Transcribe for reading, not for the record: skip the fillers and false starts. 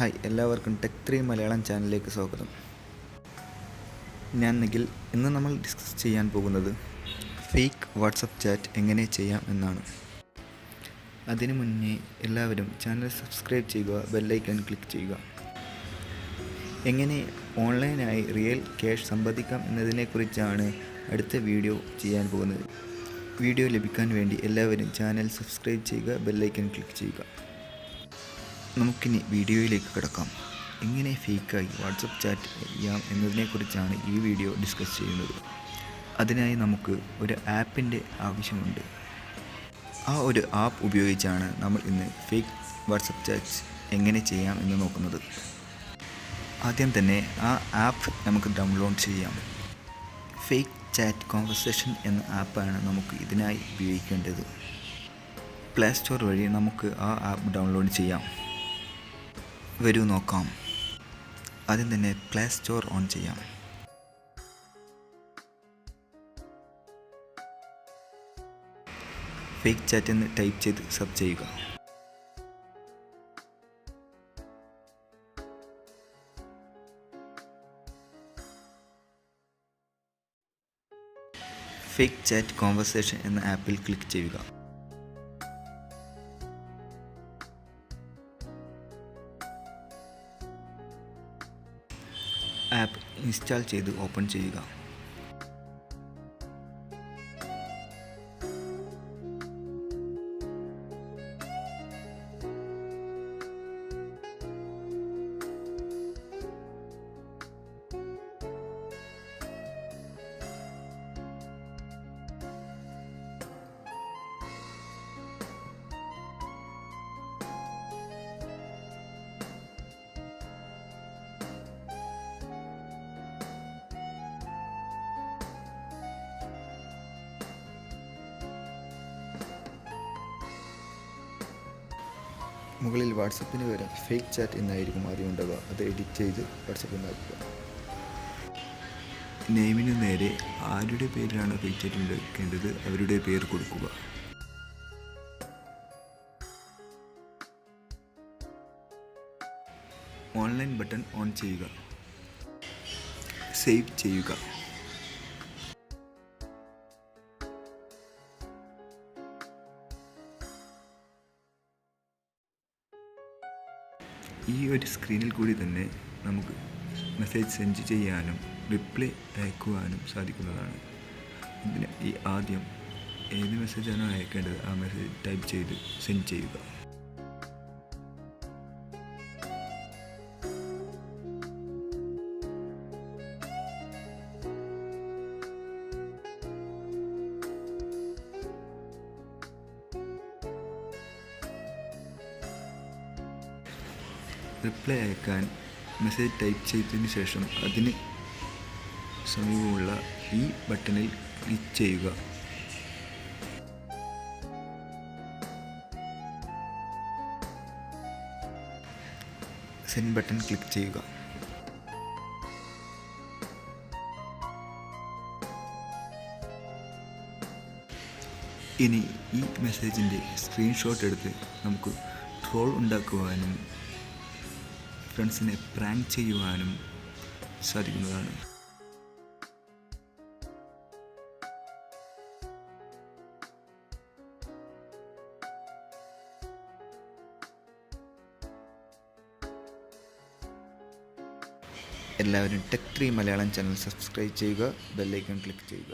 Hi, എല്ലാവർക്കും ടെക്3 മലയാളം ചാനലിലേക്ക് സ്വാഗതം. ഞാൻ നിഖിൽ. ഇന്ന് നമ്മൾ ഡിസ്കസ് ചെയ്യാൻ പോകുന്നത് ഫേക്ക് വാട്സപ്പ് ചാറ്റ് എങ്ങനെ ചെയ്യാം എന്നാണ്. അതിനു മുന്നേ എല്ലാവരും ചാനൽ സബ്സ്ക്രൈബ് ചെയ്യുക, ബെല്ലൈക്കൺ ക്ലിക്ക് ചെയ്യുക. എങ്ങനെ ഓൺലൈനായി റിയൽ ക്യാഷ് സമ്പാദിക്കാം എന്നതിനെക്കുറിച്ചാണ് അടുത്ത വീഡിയോ ചെയ്യാൻ പോകുന്നത്. വീഡിയോ ലഭിക്കാൻ വേണ്ടി എല്ലാവരും ചാനൽ സബ്സ്ക്രൈബ് ചെയ്യുക, ബെല്ലൈക്കൺ ക്ലിക്ക് ചെയ്യുക. നമുക്കിനി വീഡിയോയിലേക്ക് കിടക്കാം. എങ്ങനെ ഫേക്കായി വാട്സപ്പ് ചാറ്റ് ചെയ്യാം എന്നതിനെക്കുറിച്ചാണ് ഈ വീഡിയോ ഡിസ്കസ് ചെയ്യുന്നത്. അതിനായി നമുക്ക് ഒരു ആപ്പിൻ്റെ ആവശ്യമുണ്ട്. ആ ഒരു ആപ്പ് ഉപയോഗിച്ചാണ് നമ്മൾ ഇന്ന് ഫേക്ക് വാട്സപ്പ് ചാറ്റ് എങ്ങനെ ചെയ്യാം എന്ന് നോക്കുന്നത്. ആദ്യം തന്നെ ആ ആപ്പ് നമുക്ക് ഡൗൺലോഡ് ചെയ്യാം. ഫേക്ക് ചാറ്റ് കോൺവെർസേഷൻ എന്ന ആപ്പാണ് നമുക്ക് ഇതിനായി ഉപയോഗിക്കേണ്ടത്. പ്ലേ സ്റ്റോർ വഴി നമുക്ക് ആ ആപ്പ് ഡൗൺലോഡ് ചെയ്യാം. വരൂ നോക്കാം. ആദ്യം തന്നെ പ്ലേ സ്റ്റോർ ഓൺ ചെയ്യാം. ഫേക്ക് ചാറ്റ് എന്ന് ടൈപ്പ് ചെയ്ത് സെർച്ച് ചെയ്യുക. ഫേക്ക് ചാറ്റ് കോൺവെർസേഷൻ എന്ന ആപ്പിൽ ക്ലിക്ക് ചെയ്യുക. ആപ്പ് ഇൻസ്റ്റാൾ ചെയ്ത് ഓപ്പൺ ചെയ്യുക. മുകളിൽ വാട്സപ്പിന് വരെ ഫേക്ക് ചാറ്റ് എന്നായിരിക്കും ആദ്യം ഉണ്ടാവുക. അത് എഡിറ്റ് ചെയ്ത് വാട്സപ്പ് ഉണ്ടാക്കുക. നെയിമിന് നേരെ ആരുടെ പേരിലാണ് ഫേക്ക് ചാറ്റ് ഉണ്ടാക്കേണ്ടത് അവരുടെ പേര് കൊടുക്കുക. ഓൺലൈൻ ബട്ടൺ ഓൺ ചെയ്യുക. സേവ് ചെയ്യുക. ഈ ഒരു സ്ക്രീനിൽ കൂടി തന്നെ നമുക്ക് മെസ്സേജ് സെൻഡ് ചെയ്യാനും റിപ്ലൈ അയക്കുവാനും സാധിക്കുന്നതാണ്. ഇതിന് ആദ്യം ഏത് മെസ്സേജാണോ അയക്കേണ്ടത് ആ മെസ്സേജ് ടൈപ്പ് ചെയ്ത് സെൻഡ് ചെയ്യുക. റിപ്ലൈ അയക്കാൻ മെസ്സേജ് ടൈപ്പ് ചെയ്തതിന് ശേഷം അതിന് സമീപമുള്ള ഈ ബട്ടണിൽ ക്ലിക്ക് ചെയ്യുക. സെൻഡ് ബട്ടൺ ക്ലിക്ക് ചെയ്യുക. ഇനി ഈ മെസ്സേജിൻ്റെ സ്ക്രീൻഷോട്ട് എടുത്ത് നമുക്ക് ട്രോൾ ഉണ്ടാക്കുവാനും ഫ്രണ്ട്സിനെ പ്രാങ്ക് ചെയ്യുവാനും സാധിക്കുന്നതാണ്. എല്ലാവരും ടെക്3 മലയാളം ചാനൽ സബ്സ്ക്രൈബ് ചെയ്യുക, ബെല്ലൈക്കൺ ക്ലിക്ക് ചെയ്യുക.